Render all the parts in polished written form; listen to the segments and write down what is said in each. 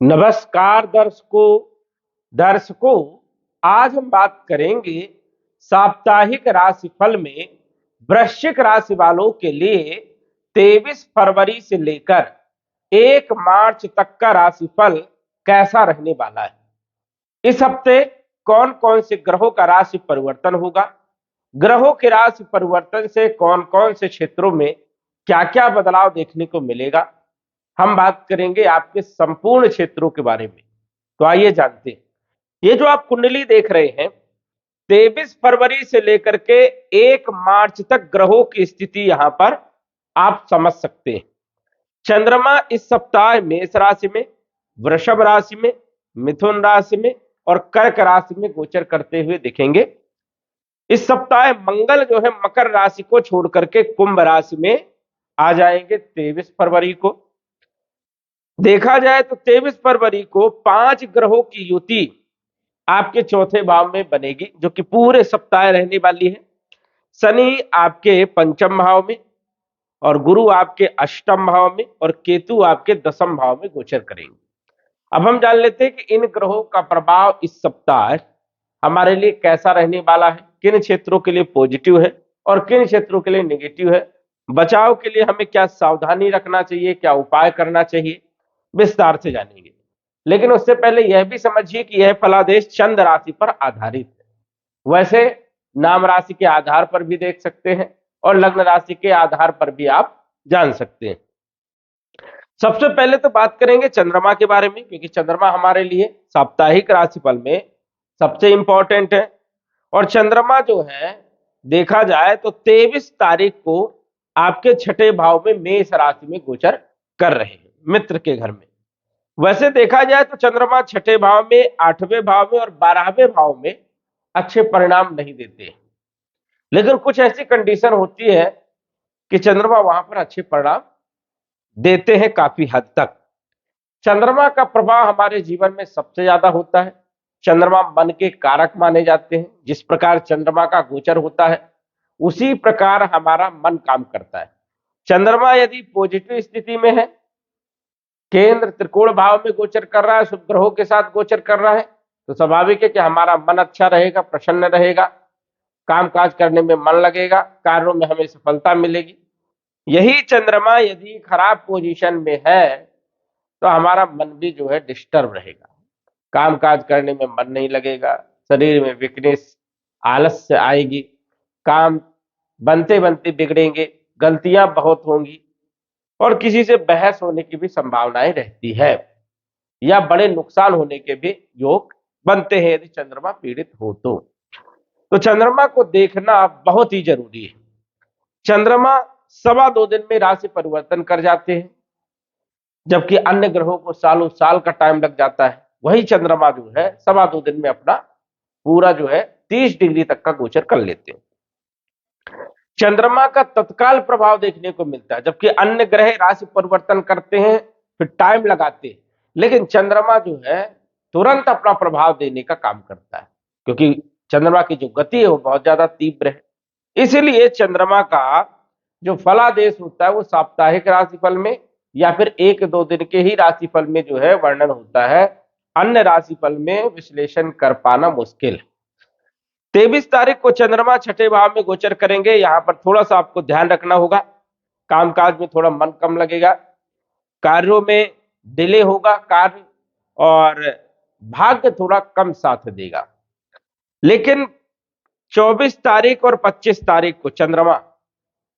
नमस्कार दर्शकों, आज हम बात करेंगे साप्ताहिक राशिफल में वृश्चिक राशि वालों के लिए 23 फरवरी से लेकर 1 मार्च तक का राशिफल कैसा रहने वाला है। इस हफ्ते कौन कौन से ग्रहों का राशि परिवर्तन होगा, ग्रहों के राशि परिवर्तन से कौन कौन से क्षेत्रों में क्या क्या बदलाव देखने को मिलेगा, हम बात करेंगे आपके संपूर्ण क्षेत्रों के बारे में। तो आइए जानते हैं। ये जो आप कुंडली देख रहे हैं, 23 फरवरी से लेकर के 1 मार्च तक ग्रहों की स्थिति यहां पर आप समझ सकते हैं। चंद्रमा इस सप्ताह मेष राशि में, वृषभ राशि में, मिथुन राशि में और कर्क राशि में गोचर करते हुए दिखेंगे। इस सप्ताह मंगल जो है मकर राशि को छोड़ करके कुंभ राशि में आ जाएंगे 23 फरवरी को। देखा जाए तो 23 फरवरी को 5 ग्रहों की युति आपके चौथे भाव में बनेगी, जो कि पूरे सप्ताह रहने वाली है। शनि आपके पंचम भाव में और गुरु आपके अष्टम भाव में और केतु आपके दसम भाव में गोचर करेंगे। अब हम जान लेते हैं कि इन ग्रहों का प्रभाव इस सप्ताह हमारे लिए कैसा रहने वाला है, किन क्षेत्रों के लिए पॉजिटिव है और किन क्षेत्रों के लिए नेगेटिव है। बचाव के लिए हमें क्या सावधानी रखना चाहिए, क्या उपाय करना चाहिए, विस्तार से जानेंगे। लेकिन उससे पहले यह भी समझिए कि यह फलादेश चंद्र राशि पर आधारित है। वैसे नाम राशि के आधार पर भी देख सकते हैं और लग्न राशि के आधार पर भी आप जान सकते हैं। सबसे पहले तो बात करेंगे चंद्रमा के बारे में, क्योंकि चंद्रमा हमारे लिए साप्ताहिक राशिफल में सबसे इंपॉर्टेंट है। और चंद्रमा जो है देखा जाए तो 23 तारीख को आपके छठे भाव में मेष राशि में गोचर कर रहे हैं, मित्र के घर में। वैसे देखा जाए तो चंद्रमा छठे भाव में, आठवें भाव में और 12वें भाव में अच्छे परिणाम नहीं देते हैं। लेकिन कुछ ऐसी कंडीशन होती है कि चंद्रमा वहां पर अच्छे परिणाम देते हैं काफी हद तक। चंद्रमा का प्रभाव हमारे जीवन में सबसे ज्यादा होता है। चंद्रमा मन के कारक माने जाते हैं। जिस प्रकार चंद्रमा का गोचर होता है उसी प्रकार हमारा मन काम करता है। चंद्रमा यदि पॉजिटिव स्थिति में है, केंद्र त्रिकोण भाव में गोचर कर रहा है, शुभ ग्रहों के साथ गोचर कर रहा है, तो स्वाभाविक है कि हमारा मन अच्छा रहेगा, प्रसन्न रहेगा, काम काज करने में मन लगेगा, कार्यों में हमें सफलता मिलेगी। यही चंद्रमा यदि खराब पोजीशन में है तो हमारा मन भी जो है डिस्टर्ब रहेगा, काम काज करने में मन नहीं लगेगा, शरीर में वीकनेस, आलस्य आएगी, काम बनते बनते बिगड़ेंगे, गलतियां बहुत होंगी और किसी से बहस होने की भी संभावनाएं रहती है या बड़े नुकसान होने के भी योग बनते हैं यदि चंद्रमा पीड़ित हो तो चंद्रमा को देखना बहुत ही जरूरी है। चंद्रमा 2.25 दिन में राशि परिवर्तन कर जाते हैं, जबकि अन्य ग्रहों को सालों साल का टाइम लग जाता है। वही चंद्रमा जो है 2.25 दिन में अपना पूरा जो है 30 डिग्री तक का गोचर कर लेते हैं। चंद्रमा का तत्काल प्रभाव देखने को मिलता है, जबकि अन्य ग्रह राशि परिवर्तन करते हैं फिर टाइम लगाते हैं, लेकिन चंद्रमा जो है तुरंत अपना प्रभाव देने का काम करता है, क्योंकि चंद्रमा की जो गति है वो बहुत ज्यादा तीव्र है। इसीलिए चंद्रमा का जो फलादेश होता है वो साप्ताहिक राशिफल में या फिर 1-2 दिन के ही राशिफल में जो है वर्णन होता है। अन्य राशिफल में विश्लेषण कर पाना मुश्किल है। 23 तारीख को चंद्रमा छठे भाव में गोचर करेंगे। यहां पर थोड़ा सा आपको ध्यान रखना होगा, कामकाज में थोड़ा मन कम लगेगा, कार्यों में डिले होगा, कार्य और भाग्य थोड़ा कम साथ देगा। लेकिन 24 तारीख और 25 तारीख को चंद्रमा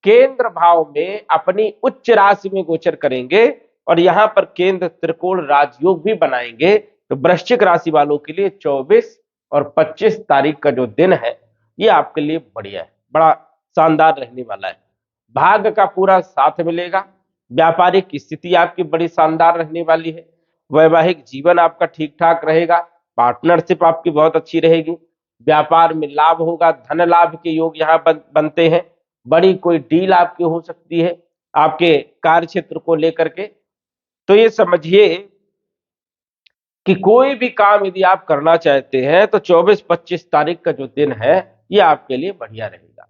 केंद्र भाव में अपनी उच्च राशि में गोचर करेंगे और यहां पर केंद्र त्रिकोण राजयोग भी बनाएंगे। तो वृश्चिक राशि वालों के लिए 24 और 25 तारीख का जो दिन है ये आपके लिए बढ़िया है, बड़ा शानदार रहने वाला है। भाग्य का पूरा साथ मिलेगा, व्यापारिक स्थिति आपकी बड़ी शानदार रहने वाली है, वैवाहिक जीवन आपका ठीक ठाक रहेगा, पार्टनरशिप आपकी बहुत अच्छी रहेगी, व्यापार में लाभ होगा, धन लाभ के योग यहाँ बनते हैं, बड़ी कोई डील आपकी हो सकती है आपके कार्य क्षेत्र को लेकर के। तो ये समझिए कि कोई भी काम यदि आप करना चाहते हैं तो 24-25 तारीख का जो दिन है ये आपके लिए बढ़िया रहेगा।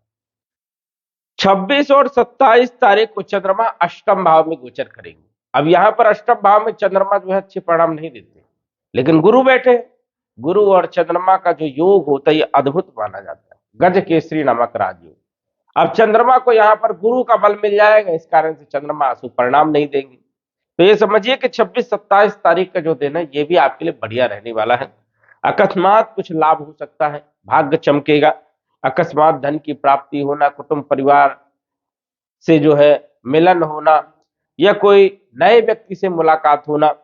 26 और 27 तारीख को चंद्रमा अष्टम भाव में गोचर करेंगे। अब यहां पर अष्टम भाव में चंद्रमा जो है अच्छे परिणाम नहीं देते, लेकिन गुरु बैठे हैं। गुरु और चंद्रमा का जो योग होता है ये अद्भुत माना जाता है, गज केसरी नामक राजयोग। अब चंद्रमा को यहाँ पर गुरु का बल मिल जाएगा, इस कारण से चंद्रमा अशुभ परिणाम नहीं देंगे। तो ये समझिए कि 26-27 तारीख का जो दिन है ये भी आपके लिए बढ़िया रहने वाला है। अकस्मात कुछ लाभ हो सकता है, भाग्य चमकेगा, अकस्मात धन की प्राप्ति होना, कुटुंब परिवार से जो है मिलन होना, या कोई नए व्यक्ति से मुलाकात होना,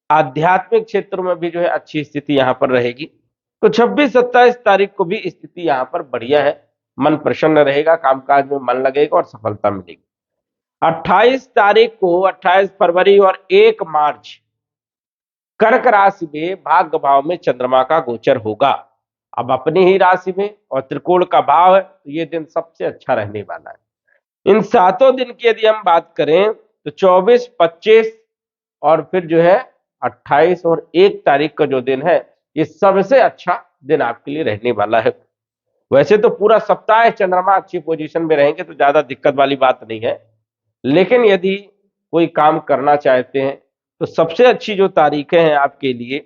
आध्यात्मिक क्षेत्र में भी जो है अच्छी स्थिति यहाँ पर रहेगी। तो 26-27 तारीख को भी स्थिति यहाँ पर बढ़िया है, मन प्रसन्न रहेगा, कामकाज में मन लगेगा और सफलता मिलेगी। 28 तारीख को, 28 फरवरी और 1 मार्च कर्क राशि में भाग्य भाव में चंद्रमा का गोचर होगा। अब अपनी ही राशि में और त्रिकोण का भाव है, तो ये दिन सबसे अच्छा रहने वाला है। इन 7 दिन की यदि हम बात करें तो 24, 25 और फिर जो है 28 और 1 तारीख का जो दिन है ये सबसे अच्छा दिन आपके लिए रहने वाला है। वैसे तो पूरा सप्ताह चंद्रमा अच्छी पोजीशन में रहेंगे तो ज्यादा दिक्कत वाली बात नहीं है, लेकिन यदि कोई काम करना चाहते हैं तो सबसे अच्छी जो तारीखें हैं आपके लिए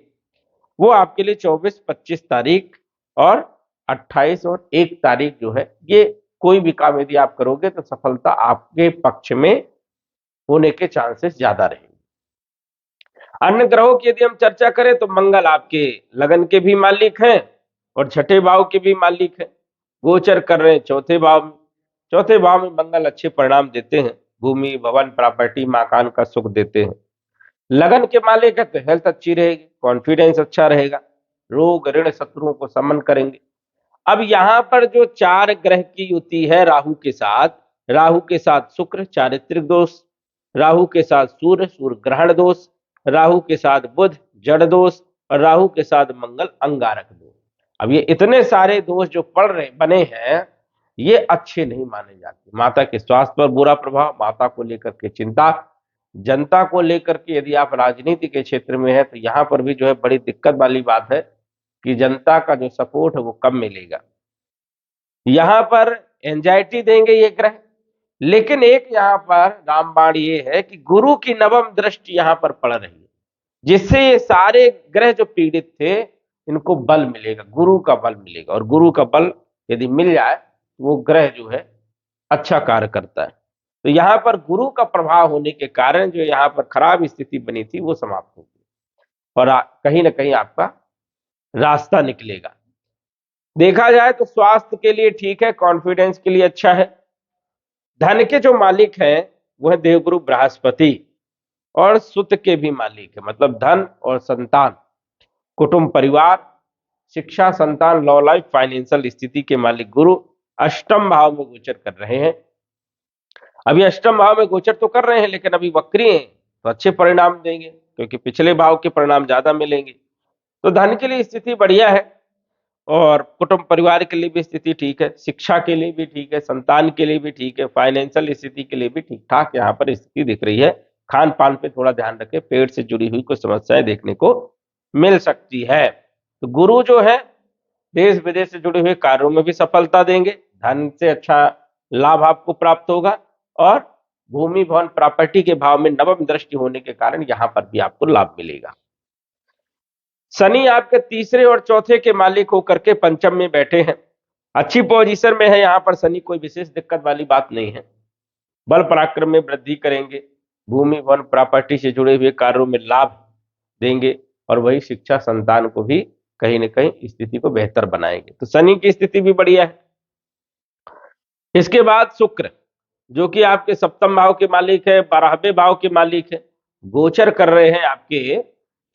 वो आपके लिए 24, 25 तारीख और 28 और 1 तारीख जो है, ये कोई भी काम यदि आप करोगे तो सफलता आपके पक्ष में होने के चांसेस ज्यादा रहेंगे। अन्य ग्रहों की यदि हम चर्चा करें तो मंगल आपके लगन के भी मालिक हैं और छठे भाव के भी मालिक हैं, गोचर कर रहे हैं चौथे भाव में। चौथे भाव में मंगल अच्छे परिणाम देते हैं, भूमि, भवन, प्रॉपर्टी, मकान का सुख देते हैं। लगन के मालिक है तो हेल्थ अच्छी रहेगी, कॉन्फिडेंस अच्छा रहेगा, रोग ऋण शत्रुओं को समन करेंगे। अब यहाँ पर जो 4 ग्रह की युति है राहु के साथ शुक्र चारित्रिक दोष, राहु के साथ सूर्य ग्रहण दोष, राहु के साथ बुध जड़ दोष और राहु के साथ मंगल अंगारक दोष। अब ये इतने सारे दोष जो पड़ रहे बने हैं ये अच्छे नहीं माने जाते। माता के स्वास्थ्य पर बुरा प्रभाव, माता को लेकर के चिंता, जनता को लेकर के यदि आप राजनीति के क्षेत्र में है तो यहाँ पर भी जो है बड़ी दिक्कत वाली बात है कि जनता का जो सपोर्ट है वो कम मिलेगा। यहाँ पर एंजाइटी देंगे ये ग्रह, लेकिन एक यहाँ पर रामबाण ये है कि गुरु की नवम दृष्टि यहाँ पर पड़ रही है, जिससे ये सारे ग्रह जो पीड़ित थे इनको बल मिलेगा, गुरु का बल मिलेगा। और गुरु का बल यदि मिल जाए तो वो ग्रह जो है अच्छा कार्य करता है। तो यहाँ पर गुरु का प्रभाव होने के कारण जो यहाँ पर खराब स्थिति बनी थी वो समाप्त होगी और कहीं ना कहीं आपका रास्ता निकलेगा। देखा जाए तो स्वास्थ्य के लिए ठीक है, कॉन्फिडेंस के लिए अच्छा है। धन के जो मालिक हैं वो है देवगुरु बृहस्पति और सुत के भी मालिक है, मतलब धन और संतान, कुटुंब परिवार, शिक्षा, संतान, लॉ लाइफ, फाइनेंशियल स्थिति के मालिक गुरु अष्टम भाव में गोचर कर रहे हैं। अभी अष्टम भाव में गोचर तो कर रहे हैं लेकिन अभी वक्री हैं तो अच्छे परिणाम देंगे क्योंकि पिछले भाव के परिणाम ज्यादा मिलेंगे। तो धन के लिए स्थिति बढ़िया है और कुटुंब परिवार के लिए भी स्थिति ठीक है, शिक्षा के लिए भी ठीक है, संतान के लिए भी ठीक है, फाइनेंशियल स्थिति के लिए भी ठीक ठाक यहाँ पर स्थिति दिख रही है। खान पान पे थोड़ा ध्यान रखें, पेट से जुड़ी हुई कुछ समस्याएं देखने को मिल सकती है। तो गुरु जो है देश विदेश से जुड़े हुए कार्यों में भी सफलता देंगे, धन से अच्छा लाभ आपको प्राप्त होगा और भूमि भवन प्रॉपर्टी के भाव में नवम दृष्टि होने के कारण यहां पर भी आपको लाभ मिलेगा। शनि आपके तीसरे और चौथे के मालिक होकर के पंचम में बैठे हैं, अच्छी पोजीशन में है। यहाँ पर शनि कोई विशेष दिक्कत वाली बात नहीं है, बल पराक्रम में वृद्धि करेंगे, भूमि भवन प्रॉपर्टी से जुड़े हुए कार्यों में लाभ देंगे और वही शिक्षा, संतान को भी कहीं ना कहीं स्थिति को बेहतर बनाएंगे। तो शनि की स्थिति भी बढ़िया है। इसके बाद शुक्र जो कि आपके सप्तम भाव के मालिक है, 12वें भाव के मालिक है, गोचर कर रहे हैं आपके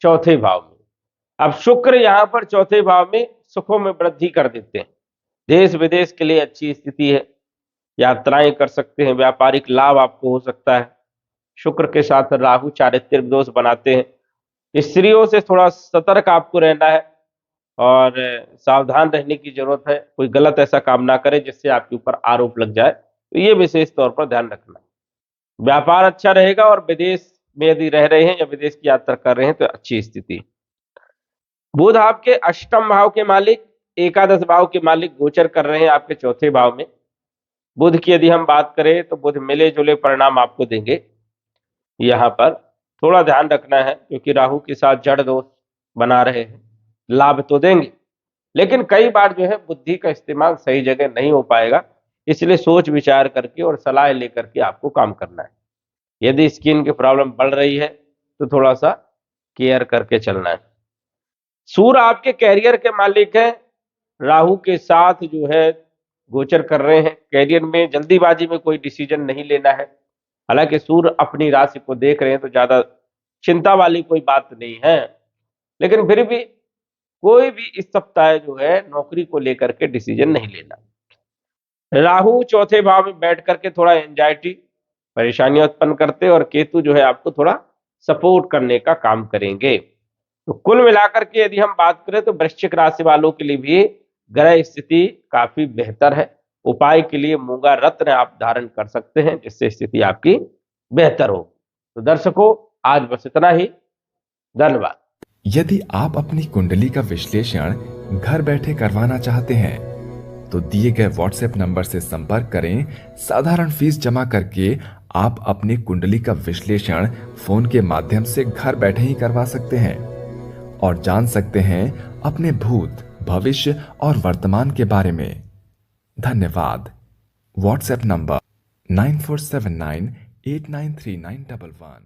चौथे भाव में। अब शुक्र यहाँ पर चौथे भाव में सुखों में वृद्धि कर देते हैं, देश विदेश के लिए अच्छी स्थिति है, यात्राएं कर सकते हैं, व्यापारिक लाभ आपको हो सकता है। शुक्र के साथ राहु चारित्रिक दोष बनाते हैं, स्त्रियों से थोड़ा सतर्क आपको रहना है और सावधान रहने की जरूरत है, कोई गलत ऐसा काम ना करे जिससे आपके ऊपर आरोप लग जाए, तो ये विशेष तौर पर ध्यान रखना। व्यापार अच्छा रहेगा और विदेश में यदि रह रहे हैं या विदेश की यात्रा कर रहे हैं तो अच्छी स्थिति। बुध आपके अष्टम भाव के मालिक, एकादश भाव के मालिक गोचर कर रहे हैं आपके चौथे भाव में। बुध की यदि हम बात करें तो बुध मिले जुले परिणाम आपको देंगे यहाँ पर। थोड़ा ध्यान रखना है, क्योंकि राहु के साथ जड़ दोष बना रहे हैं। लाभ तो देंगे, लेकिन कई बार जो है बुद्धि का इस्तेमाल सही जगह नहीं हो पाएगा, इसलिए सोच विचार करके और सलाह लेकर के आपको काम करना है। यदि स्किन की प्रॉब्लम बढ़ रही है तो थोड़ा सा केयर करके चलना है। सूर्य आपके कैरियर के मालिक हैं, राहु के साथ जो है गोचर कर रहे हैं। कैरियर में जल्दीबाजी में कोई डिसीजन नहीं लेना है। हालांकि सूर्य अपनी राशि को देख रहे हैं तो ज्यादा चिंता वाली कोई बात नहीं है, लेकिन फिर भी कोई भी इस सप्ताह जो है नौकरी को लेकर के डिसीजन नहीं लेना। राहु चौथे भाव में बैठ करके थोड़ा एंजाइटी परेशानियां उत्पन्न करते हैं, और केतु जो है आपको थोड़ा सपोर्ट करने का काम करेंगे। तो कुल मिलाकर के यदि हम बात करें तो वृश्चिक राशि वालों के लिए भी ग्रह स्थिति काफी बेहतर है। उपाय के लिए मूंगा रत्न आप धारण कर सकते हैं, जिससे स्थिति आपकी बेहतर हो। तो दर्शकों, आज बस इतना ही। धन्यवाद। यदि आप अपनी कुंडली का विश्लेषण घर बैठे करवाना चाहते हैं तो दिए गए व्हाट्सएप नंबर से संपर्क करें। साधारण फीस जमा करके आप अपनी कुंडली का विश्लेषण फोन के माध्यम से घर बैठे ही करवा सकते हैं और जान सकते हैं अपने भूत, भविष्य और वर्तमान के बारे में। धन्यवाद। WhatsApp number 9479893911।